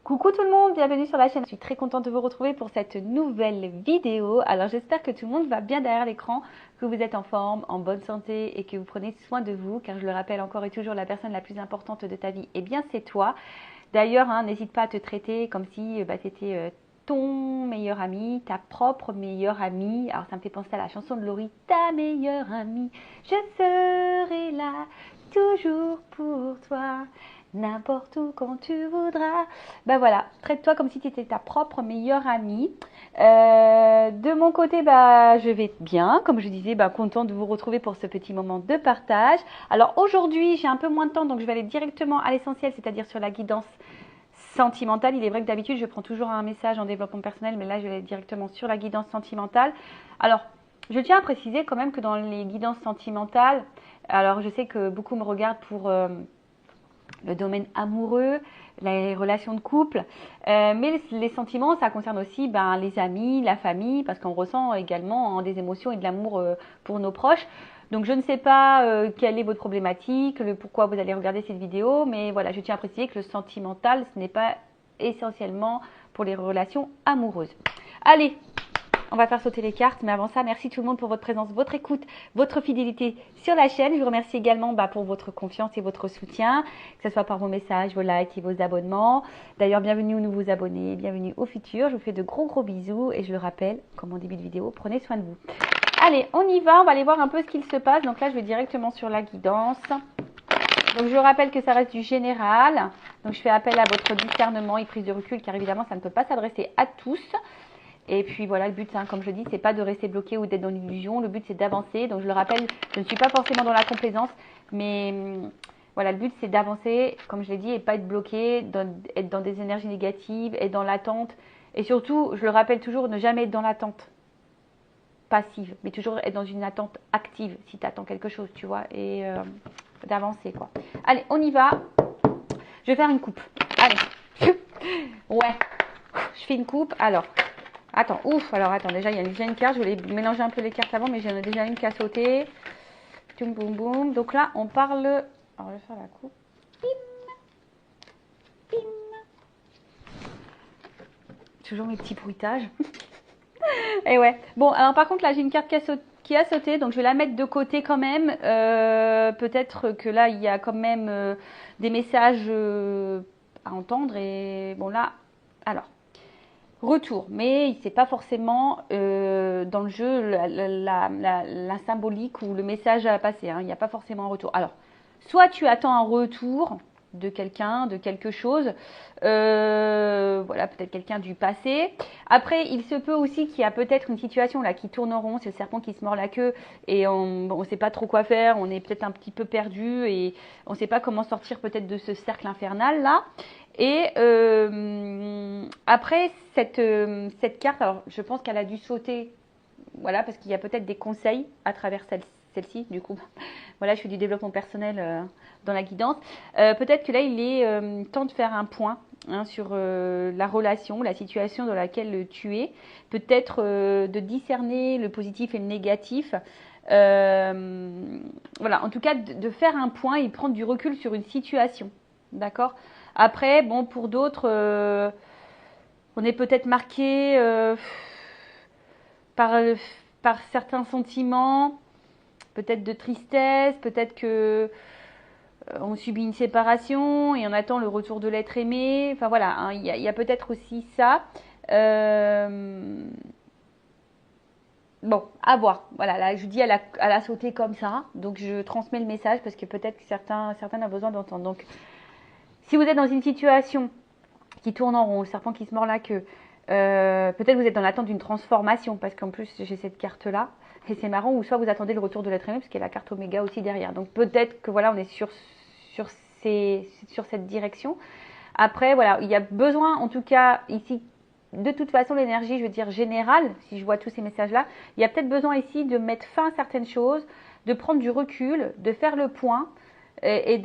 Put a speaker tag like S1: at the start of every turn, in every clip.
S1: Coucou tout le monde, bienvenue sur la chaîne. Je suis très contente de vous retrouver pour cette nouvelle vidéo. Alors j'espère que tout le monde va bien derrière l'écran, que vous êtes en forme, en bonne santé et que vous prenez soin de vous, car je le rappelle encore et toujours, la personne la plus importante de ta vie, eh bien c'est toi. D'ailleurs, n'hésite pas à te traiter comme si tu étais ton meilleur ami, ta propre meilleure amie. Alors ça me fait penser à la chanson de Laurie, ta meilleure amie, je serai là toujours pour toi. N'importe où quand tu voudras. Ben voilà, traite-toi comme si tu étais ta propre meilleure amie. De mon côté, je vais bien. Comme je disais, contente de vous retrouver pour ce petit moment de partage. Alors aujourd'hui, j'ai un peu moins de temps, donc je vais aller directement à l'essentiel, c'est-à-dire sur la guidance sentimentale. Il est vrai que d'habitude, je prends toujours un message en développement personnel, mais là, je vais aller directement sur la guidance sentimentale. Alors, je tiens à préciser quand même que dans les guidances sentimentales, alors je sais que beaucoup me regardent pour le domaine amoureux, les relations de couple, mais les sentiments, ça concerne aussi les amis, la famille, parce qu'on ressent également des émotions et de l'amour pour nos proches. Donc je ne sais pas quelle est votre problématique, pourquoi vous allez regarder cette vidéo, mais voilà, je tiens à préciser que le sentimental, ce n'est pas essentiellement pour les relations amoureuses. Allez, on va faire sauter les cartes, mais avant ça, merci tout le monde pour votre présence, votre écoute, votre fidélité sur la chaîne. Je vous remercie également pour votre confiance et votre soutien, que ce soit par vos messages, vos likes et vos abonnements. D'ailleurs, bienvenue aux nouveaux abonnés, bienvenue au futur. Je vous fais de gros bisous et je le rappelle, comme en début de vidéo, prenez soin de vous. Allez, on y va, on va aller voir un peu ce qu'il se passe. Donc là, je vais directement sur la guidance. Donc je rappelle que ça reste du général. Donc je fais appel à votre discernement et prise de recul, car évidemment, ça ne peut pas s'adresser à tous. Et puis voilà, le but, comme je dis, c'est pas de rester bloqué ou d'être dans l'illusion. Le but, c'est d'avancer. Donc je le rappelle, je ne suis pas forcément dans la complaisance, mais voilà, le but, c'est d'avancer, comme je l'ai dit, et pas être bloqué, être dans des énergies négatives, être dans l'attente. Et surtout, je le rappelle toujours, ne jamais être dans l'attente passive, mais toujours être dans une attente active si tu attends quelque chose, tu vois, et d'avancer, quoi. Allez, on y va. Je vais faire une coupe. Allez. Ouais. Je fais une coupe. Alors. Attends, attends, déjà il y a déjà une carte, je voulais mélanger un peu les cartes avant, mais j'en ai déjà une qui a sauté. Boum, boum, boum. Donc là, on parle... Alors, je vais faire la coupe. Bim, bim. Toujours mes petits bruitages. Et ouais. Bon, alors par contre, là, j'ai une carte qui a sauté, donc je vais la mettre de côté quand même. Peut-être que là, il y a quand même des messages à entendre. Et bon, là, alors... Retour, mais c'est pas forcément dans le jeu la symbolique ou le message à passer, il n'y a pas forcément un retour. Alors, soit tu attends un retour de quelqu'un, de quelque chose, voilà, peut-être quelqu'un du passé. Après, il se peut aussi qu'il y a peut-être une situation là qui tourne en rond, c'est le serpent qui se mord la queue et on ne sait pas trop quoi faire, on est peut-être un petit peu perdu et on ne sait pas comment sortir peut-être de ce cercle infernal là. Et après, cette carte, alors je pense qu'elle a dû sauter, voilà, parce qu'il y a peut-être des conseils à travers celle-ci, du coup. Voilà, je fais du développement personnel dans la guidance. Peut-être que là, il est temps de faire un point sur la relation, la situation dans laquelle tu es. Peut-être de discerner le positif et le négatif. Voilà, en tout cas, de faire un point et prendre du recul sur une situation. D'accord ? Après, bon, pour d'autres, on est peut-être marqué par, par certains sentiments, peut-être de tristesse, peut-être que on subit une séparation et on attend le retour de l'être aimé. Enfin voilà, il y a peut-être aussi ça. Bon, à voir. Voilà, là, je dis elle a sauté comme ça, donc je transmets le message parce que peut-être que certains ont besoin d'entendre. Donc, si vous êtes dans une situation qui tourne en rond, le serpent qui se mord la queue, peut-être vous êtes dans l'attente d'une transformation, parce qu'en plus j'ai cette carte-là, et c'est marrant, ou soit vous attendez le retour de l'être aimé, parce qu'il y a la carte Oméga aussi derrière. Donc peut-être que voilà, on est sur cette direction. Après, voilà, il y a besoin, en tout cas ici, de toute façon, l'énergie, je veux dire générale, si je vois tous ces messages-là, il y a peut-être besoin ici de mettre fin à certaines choses, de prendre du recul, de faire le point, et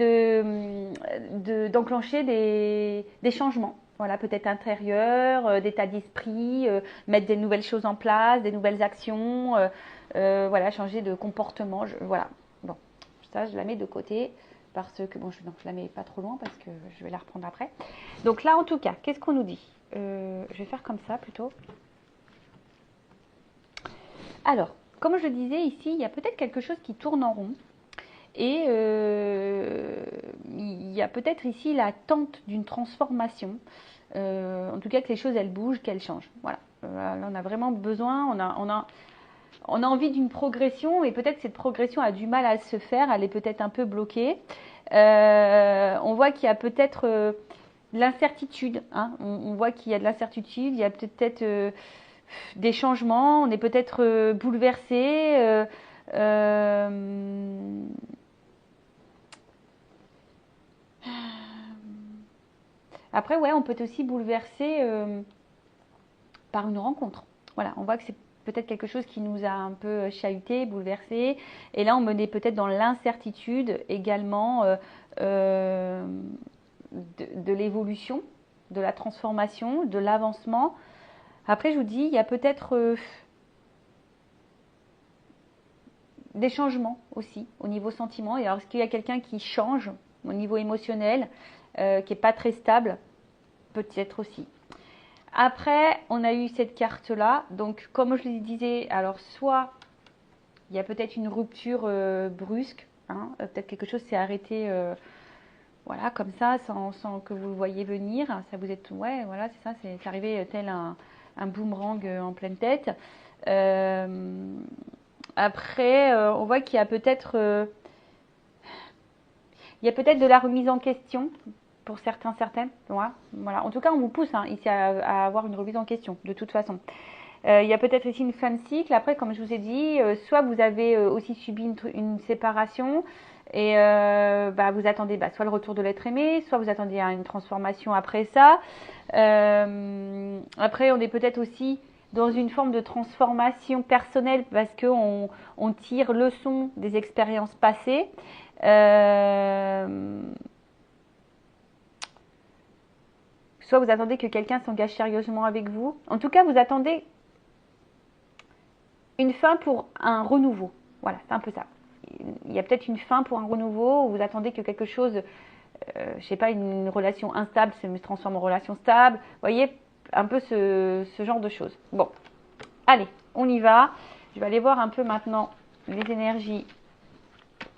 S1: d'enclencher des changements. Voilà, peut-être intérieur, d'état d'esprit, mettre des nouvelles choses en place, des nouvelles actions, voilà, changer de comportement. Voilà. Bon, ça, je la mets de côté. parce que, bon, non, je la mets pas trop loin parce que je vais la reprendre après. Donc là, en tout cas, qu'est-ce qu'on nous dit? Je vais faire comme ça plutôt. Alors, comme je le disais ici, il y a peut-être quelque chose qui tourne en rond. Et il y a peut-être ici l'attente d'une transformation. En tout cas, que les choses, elles bougent, qu'elles changent. Voilà. Là, on a vraiment besoin, on a envie d'une progression, et peut-être cette progression a du mal à se faire, elle est peut-être un peu bloquée. On voit qu'il y a peut-être de l'incertitude. Hein. On voit qu'il y a de l'incertitude, il y a peut-être des changements, on est peut-être bouleversé. Après, ouais, on peut être aussi bouleversé par une rencontre. Voilà, on voit que c'est peut-être quelque chose qui nous a un peu chahuté, bouleversé. Et là, on est peut-être dans l'incertitude également de l'évolution, de la transformation, de l'avancement. Après, je vous dis, il y a peut-être des changements aussi au niveau sentiment. Et alors, est-ce qu'il y a quelqu'un qui change au niveau émotionnel, qui n'est pas très stable? Peut-être aussi. Après, on a eu cette carte-là. Donc, comme je le disais, alors soit il y a peut-être une rupture brusque, hein, peut-être quelque chose s'est arrêté, voilà, comme ça, sans que vous le voyiez venir. Ça vous êtes, ouais, voilà, c'est ça, c'est arrivé tel un boomerang en pleine tête. Après, on voit qu'il y a peut-être de la remise en question pour certains, certaines. Voilà. En tout cas, on vous pousse ici à avoir une remise en question, de toute façon. Il y a peut-être ici une fin de cycle. Après, comme je vous ai dit, soit vous avez aussi subi une séparation et vous attendez soit le retour de l'être aimé, soit vous attendez une transformation après ça. Après, on est peut-être aussi dans une forme de transformation personnelle parce qu'on tire leçon des expériences passées. Soit vous attendez que quelqu'un s'engage sérieusement avec vous. En tout cas, vous attendez une fin pour un renouveau. Voilà, c'est un peu ça. Il y a peut-être une fin pour un renouveau, où vous attendez que quelque chose, je sais pas, une relation instable se transforme en relation stable. Vous voyez, un peu ce genre de choses. Bon, allez, on y va. Je vais aller voir un peu maintenant les énergies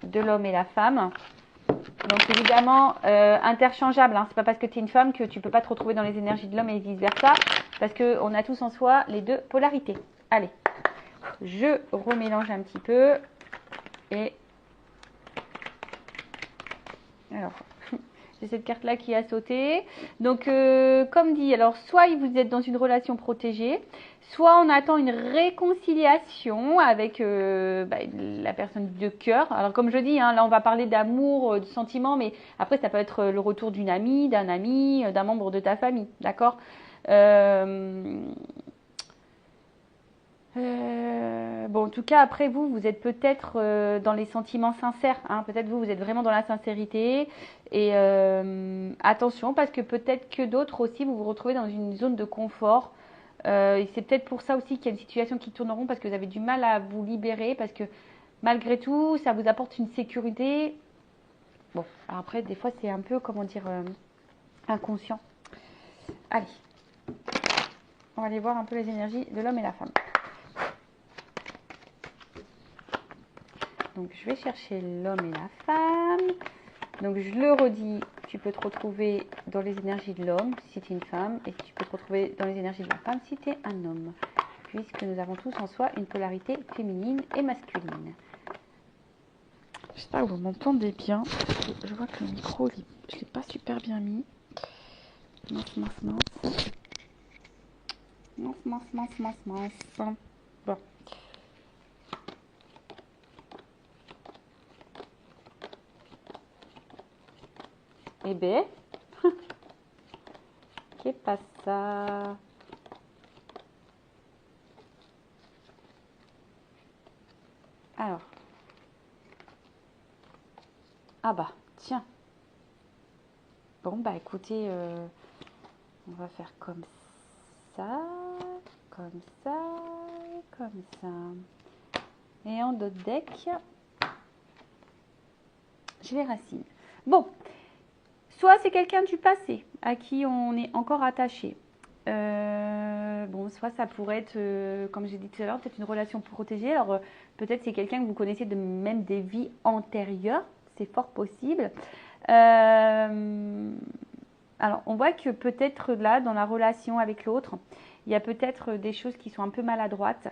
S1: de l'homme et la femme. Donc évidemment, interchangeable. Hein. C'est pas parce que tu es une femme que tu peux pas te retrouver dans les énergies de l'homme et vice versa. Parce qu'on a tous en soi les deux polarités. Allez, je remélange un petit peu. Et alors, j'ai cette carte-là qui a sauté. Donc, comme dit, alors soit vous êtes dans une relation protégée, soit on attend une réconciliation avec la personne de cœur. Alors, comme je dis, hein, là, on va parler d'amour, de sentiments, mais après, ça peut être le retour d'une amie, d'un ami, d'un membre de ta famille, d'accord bon, en tout cas, après vous êtes peut-être dans les sentiments sincères. Hein. Peut-être vous êtes vraiment dans la sincérité. Et attention, parce que peut-être que d'autres aussi, vous vous retrouvez dans une zone de confort. Et c'est peut-être pour ça aussi qu'il y a une situation qui tourne en rond, parce que vous avez du mal à vous libérer, parce que malgré tout, ça vous apporte une sécurité. Bon, alors après, des fois, c'est un peu, comment dire, inconscient. Allez, on va aller voir un peu les énergies de l'homme et la femme. Donc, je vais chercher l'homme et la femme. Donc, je le redis, tu peux te retrouver dans les énergies de l'homme si tu es une femme, et tu peux te retrouver dans les énergies de la femme si tu es un homme, puisque nous avons tous en soi une polarité féminine et masculine. J'espère que vous m'entendez bien. Je vois que le micro, je ne l'ai pas super bien mis. Mince. Bon. Eh bien, qu'est-ce que ça? Alors. Ah bah, tiens. Bon, bah écoutez, on va faire comme ça, comme ça, comme ça. Et en d'autres deck, j'ai les racines. Bon, soit c'est quelqu'un du passé à qui on est encore attaché. Bon, soit ça pourrait être, comme j'ai dit tout à l'heure, peut-être une relation protégée. Alors, peut-être c'est quelqu'un que vous connaissez de même des vies antérieures. C'est fort possible. Alors, on voit que peut-être là, dans la relation avec l'autre, il y a peut-être des choses qui sont un peu maladroites.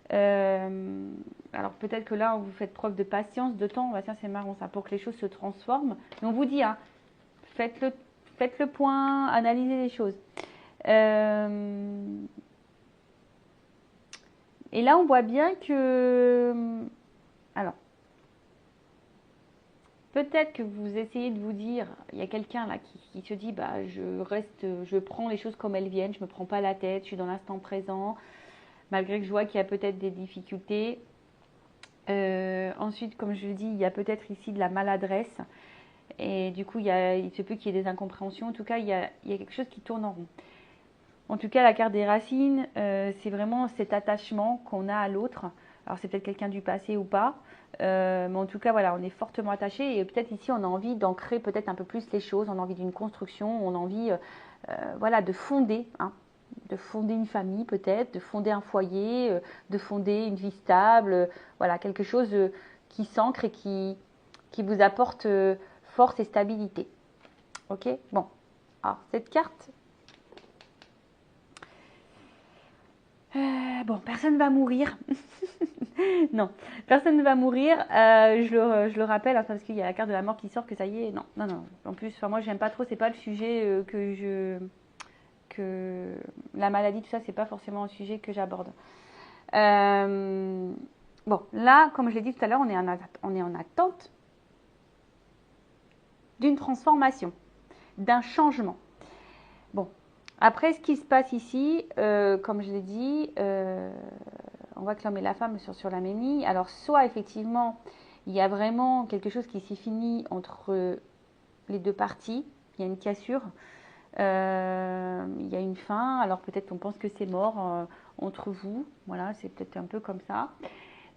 S1: Alors, peut-être que là, vous faites preuve de patience, de temps. Bah, tiens, c'est marrant ça, pour que les choses se transforment. Mais on vous dit, hein, faites le point, analysez les choses. Et là, on voit bien que... Alors, peut-être que vous essayez de vous dire, il y a quelqu'un là qui se dit, bah, je prends les choses comme elles viennent, je ne me prends pas la tête, je suis dans l'instant présent, malgré que je vois qu'il y a peut-être des difficultés. Ensuite, comme je le dis, il y a peut-être ici de la maladresse. Et du coup, il se peut qu'il y ait des incompréhensions. En tout cas, il y a quelque chose qui tourne en rond. En tout cas, la carte des racines, c'est vraiment cet attachement qu'on a à l'autre. Alors, c'est peut-être quelqu'un du passé ou pas. Mais en tout cas, voilà, on est fortement attaché. Et peut-être ici, on a envie d'ancrer peut-être un peu plus les choses. On a envie d'une construction. On a envie voilà, de fonder. Hein, de fonder une famille peut-être. De fonder un foyer. De fonder une vie stable. Voilà, quelque chose qui s'ancre et qui vous apporte force et stabilité. Ok. Bon. Alors, cette carte... bon, personne ne va mourir. Non, personne ne va mourir. Je le rappelle, hein, parce qu'il y a la carte de la mort qui sort, que ça y est. Non, non, non. En plus, moi, j'aime pas trop. C'est pas le sujet que la maladie, tout ça, c'est pas forcément un sujet que j'aborde. Bon, là, comme je l'ai dit tout à l'heure, on est en attente d'une transformation, d'un changement. Bon, après, ce qui se passe ici, comme je l'ai dit, on voit que l'homme et la femme sont sur la même ligne. Alors, soit effectivement, il y a vraiment quelque chose qui s'est fini entre les deux parties. Il y a une cassure, il y a une fin. Alors, peut-être on pense que c'est mort entre vous. Voilà, c'est peut-être un peu comme ça.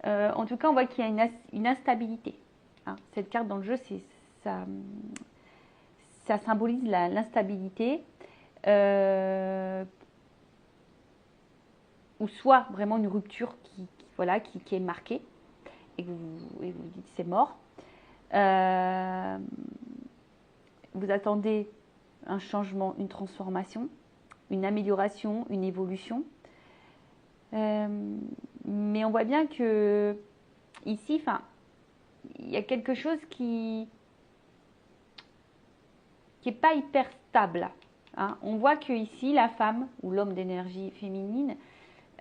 S1: En tout cas, on voit qu'il y a une instabilité. Hein. Cette carte dans le jeu, ça symbolise l'instabilité. Ou soit vraiment une rupture qui est marquée et vous dites c'est mort. Vous attendez un changement, une transformation, une amélioration, une évolution. Mais on voit bien que ici, il y a quelque chose qui n'est pas hyper stable. Hein. On voit que ici, la femme ou l'homme d'énergie féminine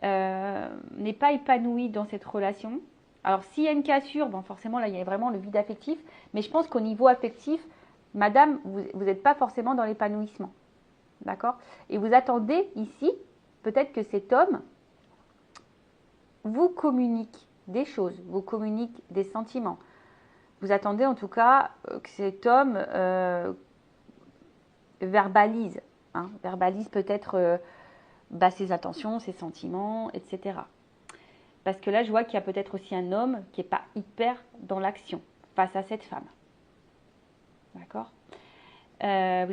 S1: n'est pas épanoui dans cette relation. Alors, s'il y a une cassure, bon, forcément, là, il y a vraiment le vide affectif. Mais je pense qu'au niveau affectif, madame, vous n'êtes pas forcément dans l'épanouissement. D'accord? Et vous attendez ici, peut-être que cet homme vous communique des choses, vous communique des sentiments. Vous attendez en tout cas que cet homme verbalise. Hein, verbalise peut-être ses intentions, ses sentiments, etc. Parce que là, je vois qu'il y a peut-être aussi un homme qui n'est pas hyper dans l'action face à cette femme. D'accord? Vous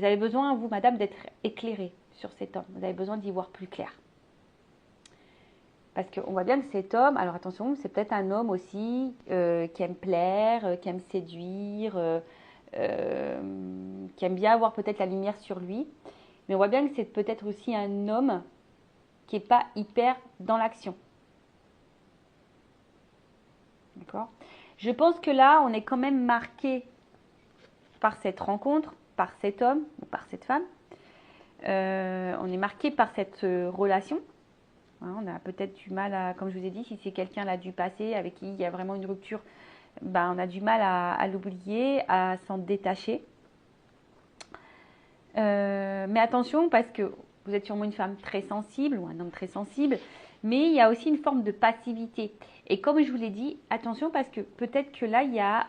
S1: avez besoin, vous, madame, d'être éclairée sur cet homme. Vous avez besoin d'y voir plus clair. Parce qu'on voit bien que cet homme, alors attention, c'est peut-être un homme aussi qui aime plaire, qui aime séduire, qui aime bien avoir peut-être la lumière sur lui. Mais on voit bien que c'est peut-être aussi un homme qui n'est pas hyper dans l'action. D'accord? Je pense que là, on est quand même marqué par cette rencontre, par cet homme ou par cette femme. On est marqué par cette relation. Hein, on a peut-être du mal à, comme je vous ai dit, si c'est quelqu'un là du passé avec qui il y a vraiment une rupture, on a du mal à l'oublier, à s'en détacher. Mais attention, parce que vous êtes sûrement une femme très sensible ou un homme très sensible, mais il y a aussi une forme de passivité. Et comme je vous l'ai dit, attention parce que peut-être que là, il y a,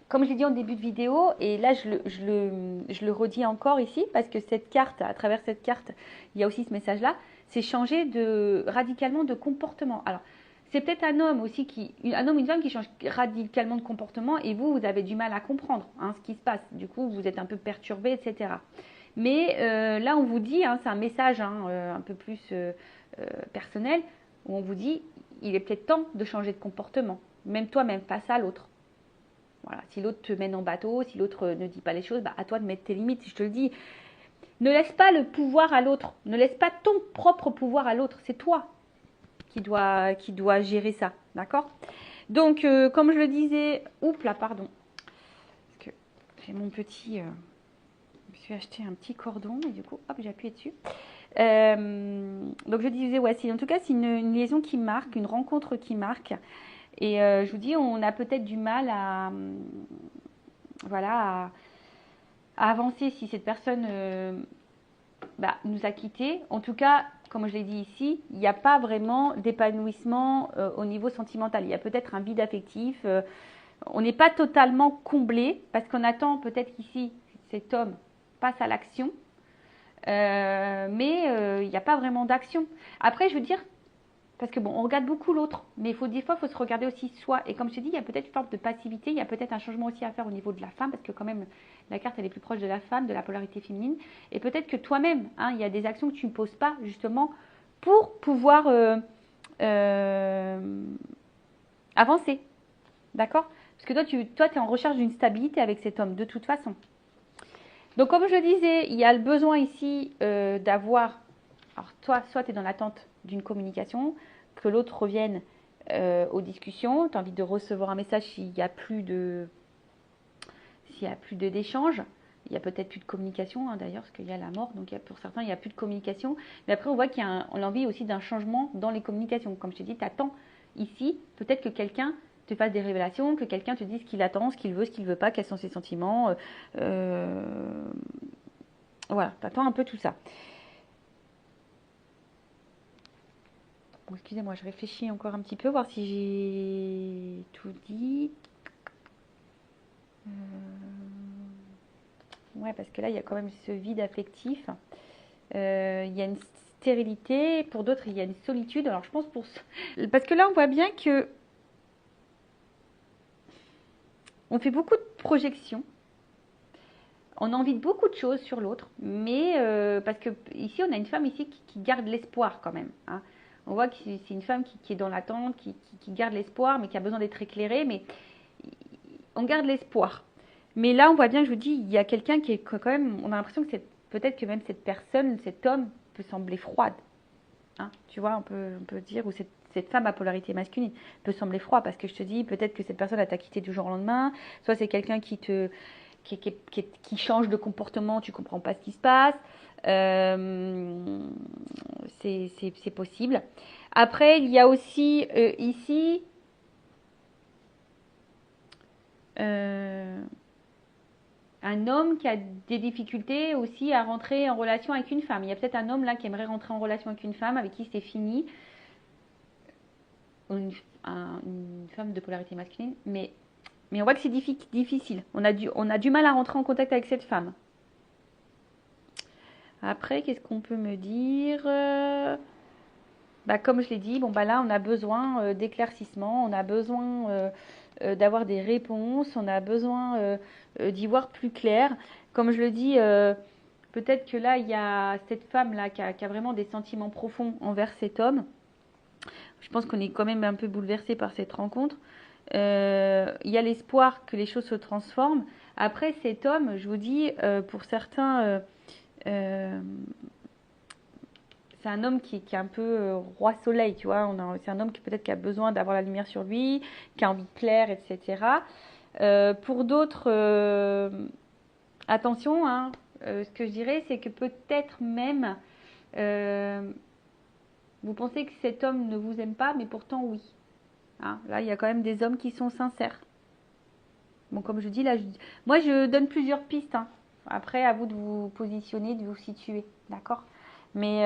S1: comme je l'ai dit en début de vidéo, et là, je le redis encore ici, parce que cette carte, à travers cette carte, il y a aussi ce message-là, c'est changer radicalement de comportement. Alors, c'est peut-être un homme aussi un homme ou une femme qui change radicalement de comportement et vous avez du mal à comprendre hein, ce qui se passe. Du coup, vous êtes un peu perturbé, etc. Mais là, on vous dit, hein, c'est un message hein, un peu plus personnel, où on vous dit, il est peut-être temps de changer de comportement, même toi-même, face à l'autre. Voilà. Si l'autre te mène en bateau, si l'autre ne dit pas les choses, bah, à toi de mettre tes limites, je te le dis. Ne laisse pas le pouvoir à l'autre, ne laisse pas ton propre pouvoir à l'autre, c'est toi qui doit gérer ça, d'accord? Donc, comme je le disais, oups là, pardon, parce que j'ai mon petit, je me suis acheté un petit cordon et du coup, hop, j'ai appuyé dessus. Donc je disais, ouais, en tout cas, c'est une liaison qui marque, une rencontre qui marque. Et je vous dis, on a peut-être du mal à, voilà, à avancer si cette personne nous a quittés. En tout cas, comme je l'ai dit ici, il n'y a pas vraiment d'épanouissement au niveau sentimental. Il y a peut-être un vide affectif. On n'est pas totalement comblé parce qu'on attend peut-être qu'ici, cet homme passe à l'action. Mais il n'y a pas vraiment d'action. Après, je veux dire, parce que bon, on regarde beaucoup l'autre, mais des fois, il faut se regarder aussi soi. Et comme je te dis, il y a peut-être une forme de passivité, il y a peut-être un changement aussi à faire au niveau de la femme, parce que quand même, la carte, elle est plus proche de la femme, de la polarité féminine. Et peut-être que toi-même, hein, il y a des actions que tu ne poses pas, justement, pour pouvoir avancer. D'accord? Parce que toi, tu es en recherche d'une stabilité avec cet homme, de toute façon. Donc, comme je le disais, il y a le besoin ici d'avoir... Alors, toi, soit tu es dans l'attente d'une communication, que l'autre revienne aux discussions. Tu as envie de recevoir un message s'il n'y a plus d'échange. Il y a peut-être plus de communication, hein, d'ailleurs, parce qu'il y a la mort. Donc, pour certains, il n'y a plus de communication. Mais après, on voit qu'il y a l'envie aussi d'un changement dans les communications. Comme je t'ai dit, tu attends ici, peut-être que quelqu'un te fasse des révélations, que quelqu'un te dise ce qu'il attend, ce qu'il veut, ce qu'il ne veut pas, quels sont ses sentiments. Voilà, tu attends un peu tout ça. Bon, excusez-moi, je réfléchis encore un petit peu, voir si j'ai tout dit. Ouais, parce que là, il y a quand même ce vide affectif. Il y a une stérilité. Pour d'autres, il y a une solitude. Alors, je pense parce que là, on voit bien que on fait beaucoup de projections. On a envie de beaucoup de choses sur l'autre. Mais parce que ici, on a une femme ici qui garde l'espoir quand même. Hein. On voit que c'est une femme qui est dans l'attente, qui garde l'espoir, mais qui a besoin d'être éclairée. Mais on garde l'espoir. Mais là, on voit bien, je vous dis, il y a quelqu'un qui est quand même... On a l'impression que peut-être que même cette personne, cet homme, peut sembler froide. Hein, tu vois, on peut dire, ou cette femme à polarité masculine peut sembler froide, parce que je te dis, peut-être que cette personne t'a quitté du jour au lendemain. Soit c'est quelqu'un qui change de comportement, tu comprends pas ce qui se passe. C'est possible. Après, il y a aussi ici un homme qui a des difficultés aussi à rentrer en relation avec une femme. Il y a peut-être un homme là qui aimerait rentrer en relation avec une femme avec qui c'est fini. Une femme de polarité masculine. Mais on voit que c'est difficile. On a du mal à rentrer en contact avec cette femme. Après, qu'est-ce qu'on peut me dire? Comme je l'ai dit, là, on a besoin d'éclaircissement, on a besoin d'avoir des réponses, on a besoin d'y voir plus clair. Comme je le dis, peut-être que là, il y a cette femme-là qui a vraiment des sentiments profonds envers cet homme. Je pense qu'on est quand même un peu bouleversé par cette rencontre. Il y a l'espoir que les choses se transforment. Après, cet homme, je vous dis, pour certains... c'est un homme qui est un peu roi soleil, tu vois. C'est un homme qui peut-être qui a besoin d'avoir la lumière sur lui, qui a envie de plaire, etc. Pour d'autres, attention, hein, ce que je dirais, c'est que peut-être même vous pensez que cet homme ne vous aime pas, mais pourtant oui. Hein, là, il y a quand même des hommes qui sont sincères. Bon, comme je dis, là, moi, je donne plusieurs pistes. Hein. Après, à vous de vous positionner, de vous situer, d'accord? Mais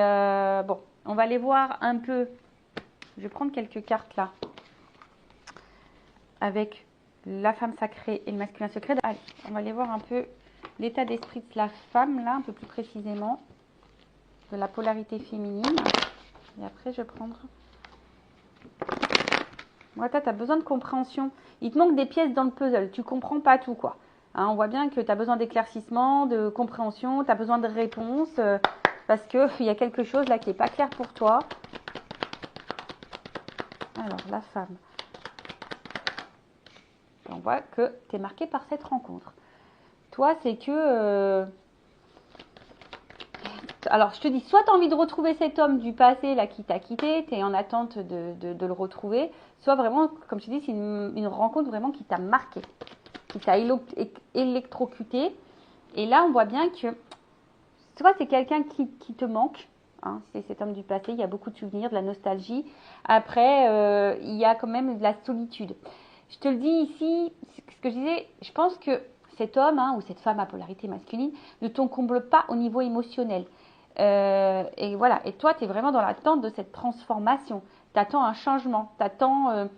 S1: bon, on va aller voir un peu. Je vais prendre quelques cartes là. Avec la femme sacrée et le masculin secret. Allez, on va aller voir un peu l'état d'esprit de la femme là, un peu plus précisément. De la polarité féminine. Et après, je vais prendre Ouais, toi, tu as besoin de compréhension. Il te manque des pièces dans le puzzle. Tu comprends pas tout, quoi. Hein, on voit bien que tu as besoin d'éclaircissement, de compréhension, tu as besoin de réponses, parce qu'il y a quelque chose là qui n'est pas clair pour toi. Alors, la femme. On voit que tu es marqué par cette rencontre. Toi, c'est que... alors, je te dis, soit tu as envie de retrouver cet homme du passé là qui t'a quitté, tu es en attente de le retrouver, soit vraiment, comme je te dis, c'est une rencontre vraiment qui t'a marqué, qui t'a électrocuté. Et là, on voit bien que soit c'est quelqu'un qui te manque, hein, c'est cet homme du passé, il y a beaucoup de souvenirs, de la nostalgie. Après, il y a quand même de la solitude. Je te le dis ici, ce que je disais, je pense que cet homme ou cette femme à polarité masculine ne t'en comble pas au niveau émotionnel. Et voilà, et toi, tu es vraiment dans l'attente de cette transformation. Tu attends un changement, t'attends, hein.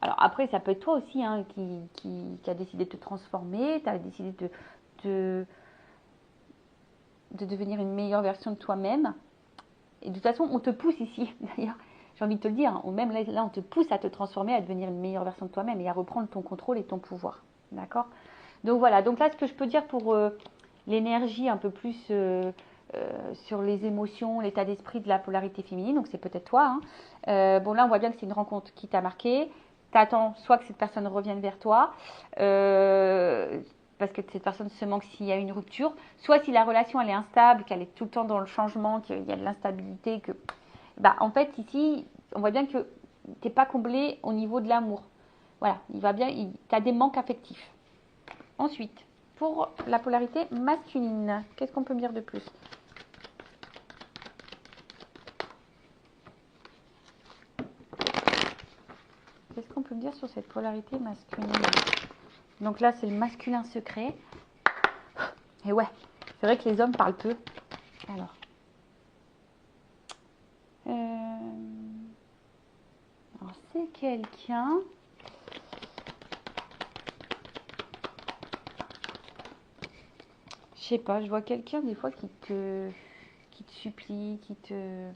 S1: Alors après, ça peut être toi aussi qui a décidé de te transformer, tu as décidé de, de devenir une meilleure version de toi-même. Et de toute façon, on te pousse ici, d'ailleurs, j'ai envie de te le dire, ou même là, on te pousse à te transformer, à devenir une meilleure version de toi-même et à reprendre ton contrôle et ton pouvoir. D'accord? Donc voilà, donc là, ce que je peux dire pour l'énergie un peu plus sur les émotions, l'état d'esprit de la polarité féminine, donc c'est peut-être toi. Hein. Bon, là, on voit bien que c'est une rencontre qui t'a marqué. T'attends soit que cette personne revienne vers toi, parce que cette personne se manque s'il y a une rupture, soit si la relation elle est instable, qu'elle est tout le temps dans le changement, qu'il y a de l'instabilité, que bah en fait ici on voit bien que t'es pas comblé au niveau de l'amour. Voilà, il va bien, tu as des manques affectifs. Ensuite, pour la polarité masculine, qu'est-ce qu'on peut me dire de plus? Qu'est-ce qu'on peut me dire sur cette polarité masculine? Donc là, c'est le masculin secret. Et ouais, c'est vrai que les hommes parlent peu. Alors, c'est quelqu'un. Je sais pas, je vois quelqu'un des fois qui te supplie, qui te.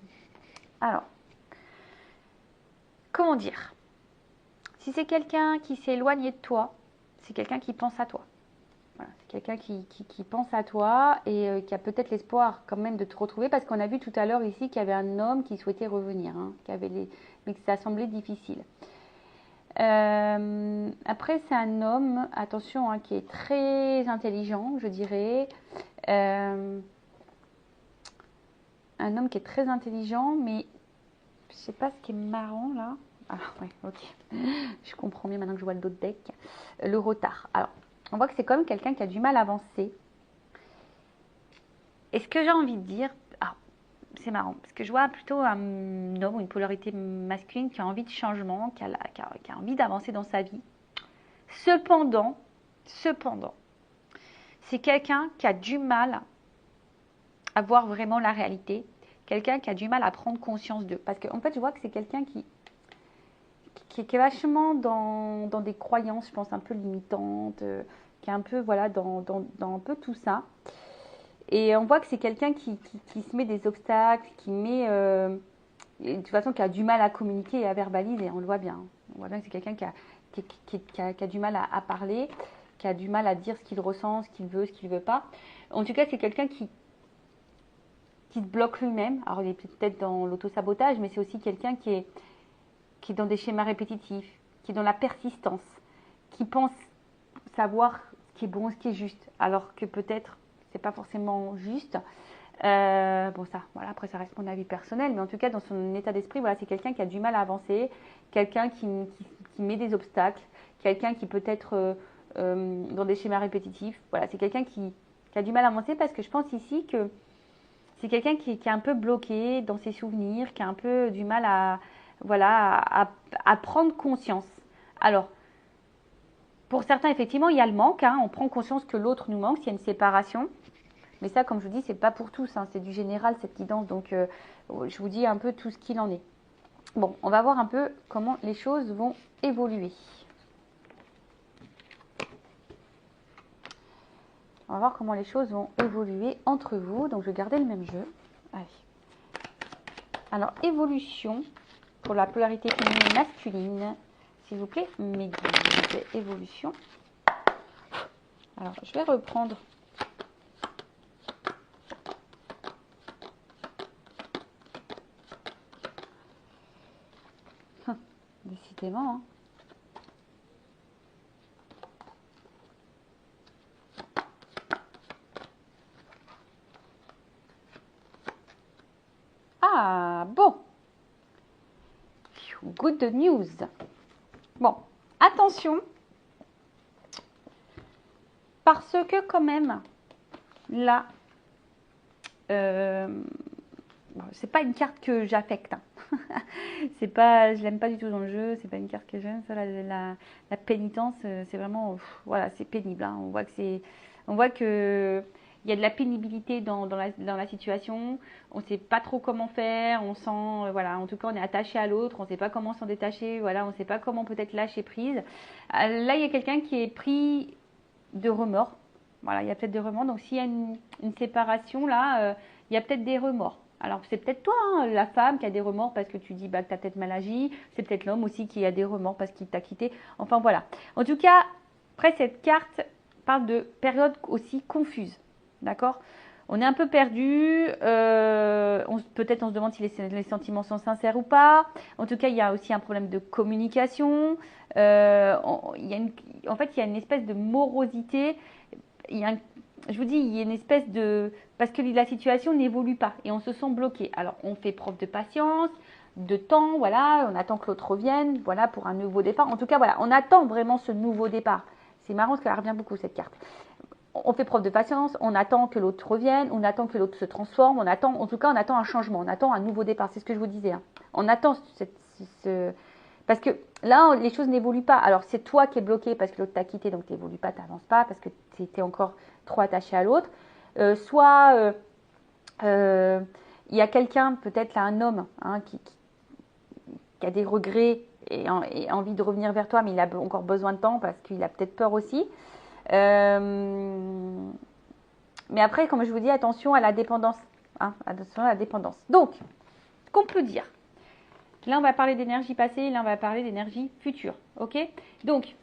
S1: Alors, comment dire? Si c'est quelqu'un qui s'est éloigné de toi, c'est quelqu'un qui pense à toi. Voilà, c'est quelqu'un qui pense à toi et qui a peut-être l'espoir quand même de te retrouver parce qu'on a vu tout à l'heure ici qu'il y avait un homme qui souhaitait revenir, hein, mais que ça semblait difficile. Après, c'est un homme, attention, hein, qui est très intelligent, je dirais. Un homme qui est très intelligent, mais je sais pas ce qui est marrant là. Ah ouais, ok. Je comprends mieux maintenant que je vois le dos de deck. Le retard. Alors, on voit que c'est quand même quelqu'un qui a du mal à avancer. Et ce que j'ai envie de dire, c'est marrant, parce que je vois plutôt un homme ou une polarité masculine qui a envie de changement, qui a envie d'avancer dans sa vie. Cependant, c'est quelqu'un qui a du mal à voir vraiment la réalité, quelqu'un qui a du mal à prendre conscience d'eux. Parce qu'en fait, je vois que c'est quelqu'un qui est vachement dans des croyances, je pense, un peu limitantes, qui est un peu, voilà, dans un peu tout ça. Et on voit que c'est quelqu'un qui se met des obstacles, qui met, de toute façon, qui a du mal à communiquer et à verbaliser, on le voit bien. On voit bien que c'est quelqu'un qui a du mal à parler, qui a du mal à dire ce qu'il ressent, ce qu'il veut pas. En tout cas, c'est quelqu'un qui se bloque lui-même. Alors, il est peut-être dans l'auto-sabotage, mais c'est aussi quelqu'un qui est dans des schémas répétitifs, qui est dans la persistance, qui pense savoir ce qui est bon, ce qui est juste, alors que peut-être c'est pas forcément juste. Bon ça, voilà, après ça reste mon avis personnel, mais en tout cas dans son état d'esprit, voilà, c'est quelqu'un qui a du mal à avancer, quelqu'un qui met des obstacles, quelqu'un qui peut être dans des schémas répétitifs. Voilà, c'est quelqu'un qui a du mal à avancer parce que je pense ici que c'est quelqu'un qui est un peu bloqué dans ses souvenirs, qui a un peu du mal à, voilà, à prendre conscience. Alors, pour certains, effectivement, il y a le manque. Hein, on prend conscience que l'autre nous manque, s'il y a une séparation. Mais ça, comme je vous dis, c'est pas pour tous. Hein, c'est du général, cette guidance. Donc, je vous dis un peu tout ce qu'il en est. Bon, on va voir un peu comment les choses vont évoluer. On va voir comment les choses vont évoluer entre vous. Donc, je vais garder le même jeu. Allez. Alors, évolution pour la polarité féminine masculine. S'il vous plaît, mes guides. Évolution. Alors, je vais reprendre. Décidément, hein. Ah, bon. Good news. Bon, attention. Parce que quand même, là, c'est pas une carte que j'affecte. Hein. C'est pas, je l'aime pas du tout dans le jeu. C'est pas une carte que j'aime. Ça, la pénitence, c'est vraiment, voilà, c'est pénible. Hein. On voit que il y a de la pénibilité dans la situation. On sait pas trop comment faire. On sent, voilà, en tout cas, on est attaché à l'autre. On sait pas comment s'en détacher. Voilà, on sait pas comment peut-être lâcher prise. Là, il y a quelqu'un qui est pris de remords. Voilà, il y a peut-être des remords. Donc, s'il y a une séparation, là, il y a peut-être des remords. Alors, c'est peut-être toi, hein, la femme, qui a des remords parce que tu dis bah, que tu as peut-être mal agi. C'est peut-être l'homme aussi qui a des remords parce qu'il t'a quitté. Enfin, voilà. En tout cas, après, cette carte parle de période aussi confuse. D'accord ? On est un peu perdu. Peut-être on se demande si les sentiments sont sincères ou pas. En tout cas, il y a aussi un problème de communication. En fait, il y a une espèce de morosité. Je vous dis, il y a une espèce de... Parce que la situation n'évolue pas et on se sent bloqué. Alors, on fait preuve de patience, de temps, voilà, on attend que l'autre revienne, voilà, pour un nouveau départ. En tout cas, voilà, on attend vraiment ce nouveau départ. C'est marrant parce qu'elle revient beaucoup, cette carte. On fait preuve de patience, on attend que l'autre revienne, on attend que l'autre se transforme, en tout cas, on attend un changement, on attend un nouveau départ. C'est ce que je vous disais. Hein. On attend parce que là, les choses n'évoluent pas. Alors, c'est toi qui es bloqué parce que l'autre t'a quitté, donc tu n'évolues pas, tu n'avances pas parce que tu étais encore trop attaché à l'autre. Soit il y a quelqu'un, peut-être là, un homme, hein, qui a des regrets et envie de revenir vers toi, mais il a encore besoin de temps parce qu'il a peut-être peur aussi. Mais après, comme je vous dis, attention à la dépendance. Hein, attention à la dépendance. Donc, qu'on peut dire. Là, on va parler d'énergie passée, là, on va parler d'énergie future. Ok ? Donc,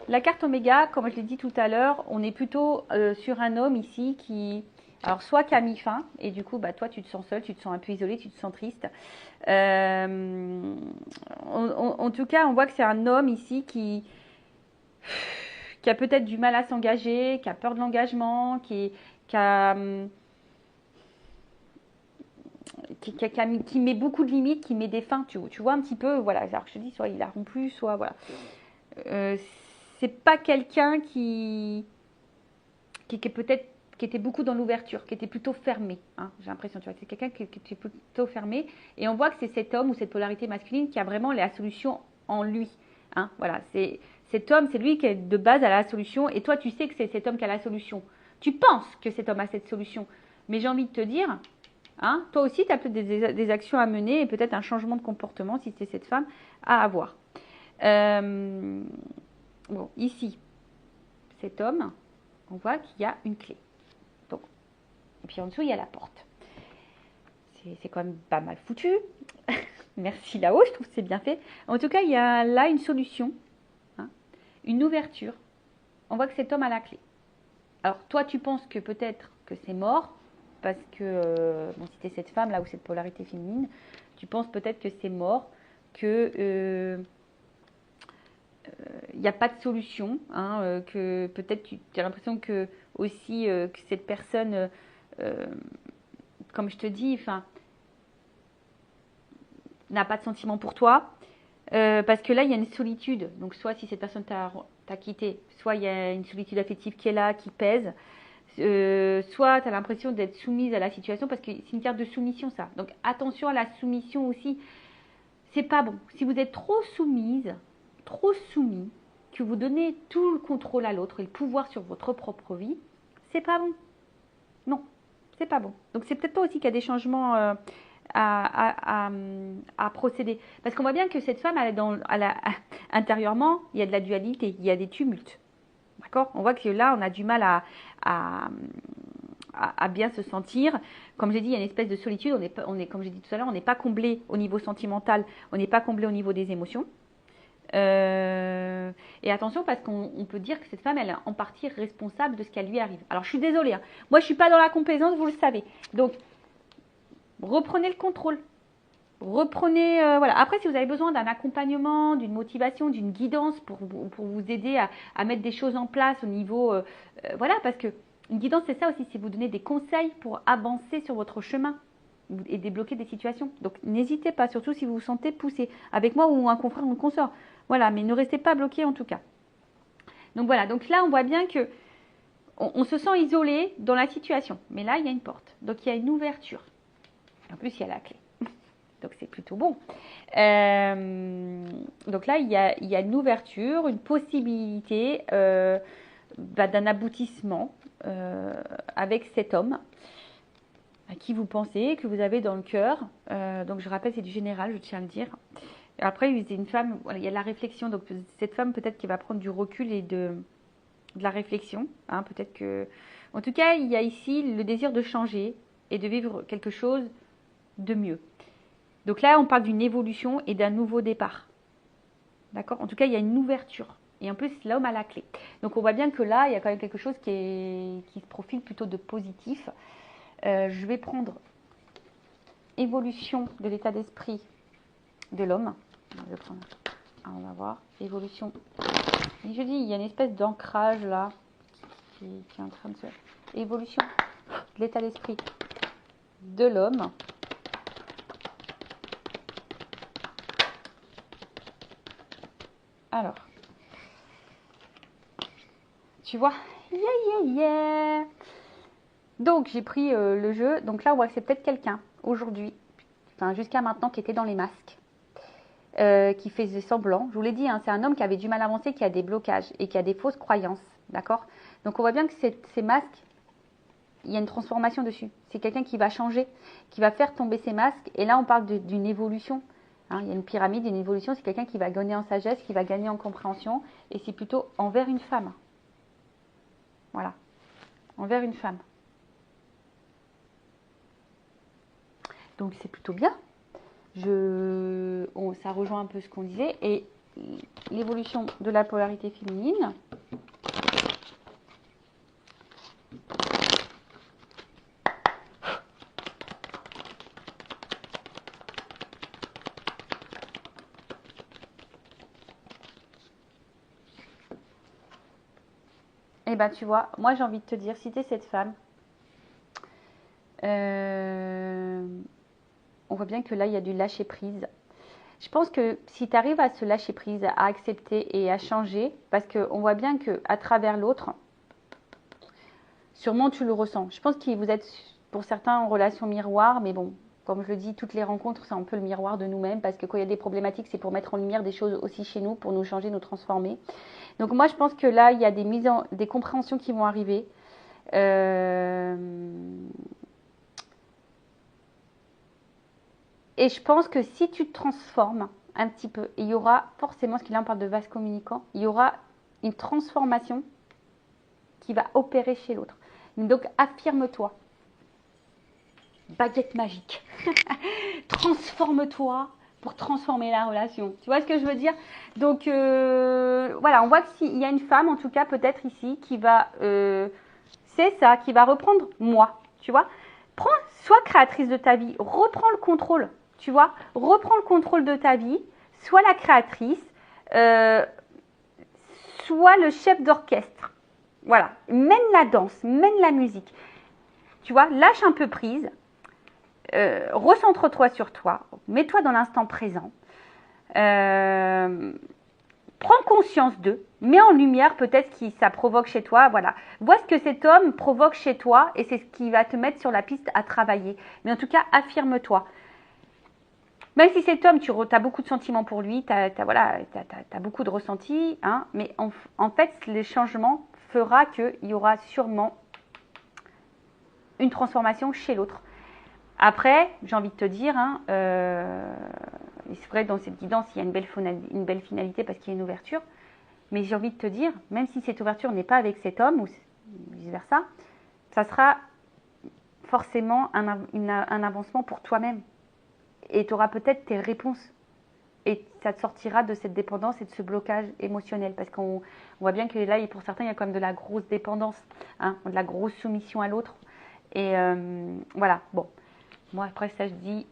S1: la carte Oméga, comme je l'ai dit tout à l'heure, on est plutôt sur un homme ici qui... Alors, soit qui a mis fin, et du coup, bah, toi, tu te sens seul, tu te sens un peu isolé, tu te sens triste. En tout cas, on voit que c'est un homme ici qui a peut-être du mal à s'engager, qui a peur de l'engagement, qui met beaucoup de limites, qui met des fins, tu vois un petit peu, voilà, alors je te dis, soit il a rompu, soit voilà. C'est pas quelqu'un qui était beaucoup dans l'ouverture, qui était plutôt fermé, hein, j'ai l'impression, tu vois, c'est quelqu'un qui était plutôt fermé, et on voit que c'est cet homme ou cette polarité masculine qui a vraiment la solution en lui, hein, voilà, cet homme, c'est lui qui est de base à la solution, et toi tu sais que c'est cet homme qui a la solution, tu penses que cet homme a cette solution, mais j'ai envie de te dire, hein, toi aussi tu as peut-être des actions à mener, et peut-être un changement de comportement, si c'est cette femme, à avoir. Bon, ici, cet homme, on voit qu'il y a une clé. Donc, et puis en dessous, il y a la porte. C'est quand même pas mal foutu. Merci là-haut, je trouve que c'est bien fait. En tout cas, il y a là une solution, hein, une ouverture. On voit que cet homme a la clé. Alors, toi, tu penses que peut-être que c'est mort, parce que, bon, si tu es cette femme là, ou cette polarité féminine, tu penses peut-être que c'est mort, que... il n'y a pas de solution, hein, que peut-être tu as l'impression que aussi que cette personne, comme je te dis, enfin, n'a pas de sentiment pour toi, parce que là il y a une solitude. Donc soit si cette personne t'a quitté, soit il y a une solitude affective qui est là, qui pèse, soit tu as l'impression d'être soumise à la situation, parce que c'est une carte de soumission ça. Donc attention à la soumission aussi, c'est pas bon. Si vous êtes trop soumise, trop soumis, que vous donnez tout le contrôle à l'autre et le pouvoir sur votre propre vie, c'est pas bon. Non, c'est pas bon. Donc c'est peut-être toi aussi qui a des changements à procéder. Parce qu'on voit bien que cette femme, intérieurement, il y a de la dualité, il y a des tumultes. D'accord ? On voit que là, on a du mal à bien se sentir. Comme j'ai dit, il y a une espèce de solitude. Comme j'ai dit tout à l'heure, on n'est pas comblé au niveau sentimental, on n'est pas comblé au niveau des émotions. Et attention parce qu'on peut dire que cette femme, elle est en partie responsable de ce qui lui arrive. Alors je suis désolée, hein. Moi je suis pas dans la complaisance, vous le savez. Donc reprenez le contrôle. Reprenez, voilà. Après, si vous avez besoin d'un accompagnement, d'une motivation, d'une guidance pour vous aider à mettre des choses en place au niveau, voilà, parce que une guidance, c'est ça aussi, c'est vous donner des conseils pour avancer sur votre chemin et débloquer des situations. Donc, n'hésitez pas, surtout si vous vous sentez poussé, avec moi ou un confrère ou une consort. Voilà, mais ne restez pas bloqué en tout cas. Donc voilà, donc là, on voit bien que on se sent isolé dans la situation. Mais là, il y a une porte. Donc, il y a une ouverture. En plus, il y a la clé. Donc, c'est plutôt bon. Donc là, il y a une ouverture, une possibilité d'un aboutissement avec cet homme à qui vous pensez, que vous avez dans le cœur. Donc, je rappelle, c'est du général, je tiens à le dire. Après, c'est une femme, voilà, il y a la réflexion. Donc, cette femme, peut-être qui va prendre du recul et de la réflexion. Hein, peut-être que... En tout cas, il y a ici le désir de changer et de vivre quelque chose de mieux. Donc là, on parle d'une évolution et d'un nouveau départ. D'accord? En tout cas, il y a une ouverture. Et en plus, l'homme a la clé. Donc, on voit bien que là, il y a quand même quelque chose qui se profile plutôt de positif. Je vais prendre évolution de l'état d'esprit de l'homme. On va voir. Évolution. Et je dis, il y a une espèce d'ancrage là qui est en train de se... Évolution de l'état d'esprit de l'homme. Alors, tu vois, yeah. Donc, j'ai pris le jeu. Donc là, on voit que c'est peut-être quelqu'un, aujourd'hui, enfin jusqu'à maintenant, qui était dans les masques, qui faisait semblant. Je vous l'ai dit, hein, c'est un homme qui avait du mal à avancer, qui a des blocages et qui a des fausses croyances, d'accord? Donc, on voit bien que ces masques, il y a une transformation dessus. C'est quelqu'un qui va changer, qui va faire tomber ces masques. Et là, on parle d'une évolution. Hein, il y a une pyramide, une évolution, c'est quelqu'un qui va gagner en sagesse, qui va gagner en compréhension, et c'est plutôt envers une femme. Voilà, envers une femme. Donc c'est plutôt bien. Ça rejoint un peu ce qu'on disait. Et l'évolution de la polarité féminine. Eh bien, tu vois, moi j'ai envie de te dire, si tu es cette femme, on voit bien que là, il y a du lâcher prise. Je pense que si tu arrives à se lâcher prise, à accepter et à changer, parce qu'on voit bien qu'à travers l'autre, sûrement tu le ressens. Je pense que vous êtes, pour certains, en relation miroir, mais bon, comme je le dis, toutes les rencontres, c'est un peu le miroir de nous-mêmes, parce que quand il y a des problématiques, c'est pour mettre en lumière des choses aussi chez nous, pour nous changer, nous transformer. Donc moi, je pense que là, il y a des compréhensions qui vont arriver. Et je pense que si tu te transformes un petit peu, il y aura forcément, parce que là on parle de vase communicant, il y aura une transformation qui va opérer chez l'autre. Donc affirme-toi. Baguette magique. Transforme-toi pour transformer la relation. Tu vois ce que je veux dire? Donc voilà, on voit qu'il y a une femme, en tout cas peut-être ici, qui va, c'est ça, qui va reprendre moi. Tu vois? Sois créatrice de ta vie, reprends le contrôle. Tu vois? Reprends le contrôle de ta vie, sois la créatrice, sois le chef d'orchestre. Voilà, mène la danse, mène la musique. Tu vois? Lâche un peu prise. Recentre-toi sur toi, mets-toi dans l'instant présent, prends conscience d'eux, mets en lumière peut-être ce que ça provoque chez toi, voilà. Vois ce que cet homme provoque chez toi et c'est ce qui va te mettre sur la piste à travailler. Mais en tout cas, affirme-toi. Même si cet homme, tu as beaucoup de sentiments pour lui, tu as beaucoup de ressentis, hein, mais en fait, le changement fera qu'il y aura sûrement une transformation chez l'autre. Après, j'ai envie de te dire, hein, c'est vrai dans cette guidance, il y a une belle finalité parce qu'il y a une ouverture. Mais j'ai envie de te dire, même si cette ouverture n'est pas avec cet homme ou vice-versa, ça sera forcément un avancement pour toi-même. Et tu auras peut-être tes réponses. Et ça te sortira de cette dépendance et de ce blocage émotionnel. Parce qu'on voit bien que là, pour certains, il y a quand même de la grosse dépendance, hein, de la grosse soumission à l'autre. Et voilà, bon. Moi, après, ça, je dis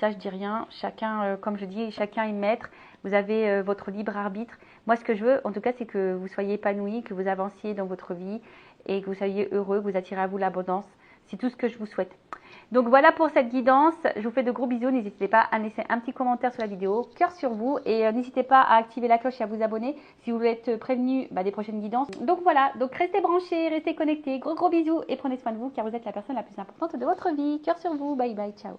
S1: ça, je dis rien. Chacun, comme je dis, chacun est maître. Vous avez votre libre arbitre. Moi, ce que je veux, en tout cas, c'est que vous soyez épanoui, que vous avanciez dans votre vie et que vous soyez heureux, que vous attirez à vous l'abondance. C'est tout ce que je vous souhaite. Donc voilà pour cette guidance. Je vous fais de gros bisous. N'hésitez pas à laisser un petit commentaire sur la vidéo. Cœur sur vous. Et n'hésitez pas à activer la cloche et à vous abonner si vous voulez être prévenu des prochaines guidances. Donc voilà. Donc restez branchés, restez connectés. Gros bisous et prenez soin de vous car vous êtes la personne la plus importante de votre vie. Cœur sur vous. Bye bye. Ciao.